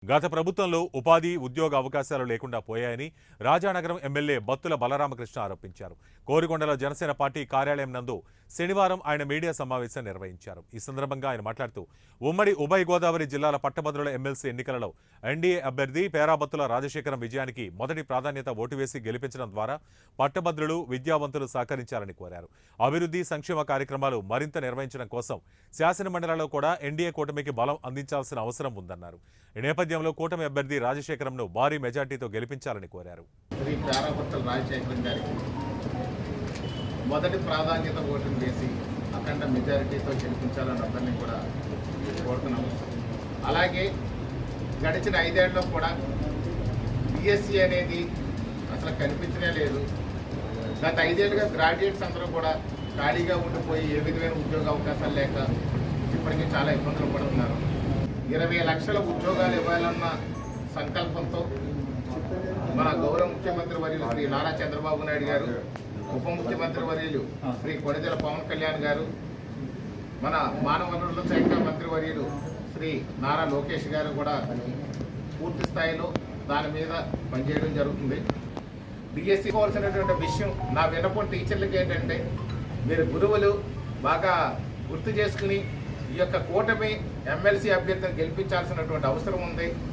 గత ప్రభుత్వంలో ఉపాధి, ఉద్యోగ అవకాశాలు లేకుండా పోయాయని రాజానగరం ఎమ్మెల్యే బత్తుల బలరామకృష్ణ ఆరోపించారు. కోరికొండలో జనసేన పార్టీ కార్యాలయం నందు శనివారం ఆయన మీడియా సమావేశం నిర్వహించారు. ఈ సందర్భంగా ఆయన మాట్లాడుతూ ఉమ్మడి ఉభయ గోదావరి జిల్లాల పట్టభద్రుల ఎమ్మెల్సీ ఎన్నికలలో ఎన్డీఏ అభ్యర్థి పేరాబత్తుల రాజశేఖరం విజయానికి మొదటి ప్రాధాన్యత ఓటు వేసి గెలిపించడం ద్వారా పట్టభద్రులు, విద్యావంతులు సహకరించాలని కోరారు. అభివృద్ధి, సంక్షేమ కార్యక్రమాలు మరింత నిర్వహించడం కోసం శాసనమండలిలో కూడా ఎన్డీఏ కూటమికి బలం అందించాల్సిన అవసరం ఉందన్నారు. ఈ నేపథ్యంలో కూటమి అభ్యర్థి రాజశేఖరంను భారీ మెజార్టీతో గెలిపించాలని కోరారు. శ్రీ పేరాబత్తుల రాజశేఖరం గారికి మొదటి ప్రాధాన్యత ఓటును వేసి అఖండ మెజారిటీతో గెలిపించాలని అందరినీ కూడా కోరుతున్నాము. అలాగే గడిచిన 5 ఏళ్లలో కూడా బిఎస్సి అనేది అసలు కనిపించనే లేదు. గత 5 ఏళ్ళుగా గ్రాడ్యుయేట్స్ అందరూ కూడా ఖాళీగా ఉండిపోయి ఏ విధమైన ఉద్యోగ అవకాశాలు లేక ఇప్పటికీ చాలా ఇబ్బందులు పడుతున్నారు. 20 లక్షల ఉద్యోగాలు ఇవ్వాలన్న సంకల్పంతో మన గౌరవ ముఖ్యమంత్రి వర్యులు శ్రీ నారా చంద్రబాబు నాయుడు గారు, ఉప ముఖ్యమంత్రి వర్యులు శ్రీ కొణిదెల పవన్ కళ్యాణ్ గారు, మన మానవ వనరుల శాఖ మంత్రి వర్యులు శ్రీ నారా లోకేష్ గారు కూడా పూర్తి స్థాయిలో దాని మీద పనిచేయడం జరుగుతుంది. డిఎస్సి కావాల్సినటువంటి విషయం నా విన్నపం టీచర్లకి ఏంటంటే, మీరు గురువులు బాగా గుర్తు చేసుకుని ఈ యొక్క కూటమి ఎమ్మెల్సీ అభ్యర్థిని గెలిపించాల్సినటువంటి అవసరం ఉంది.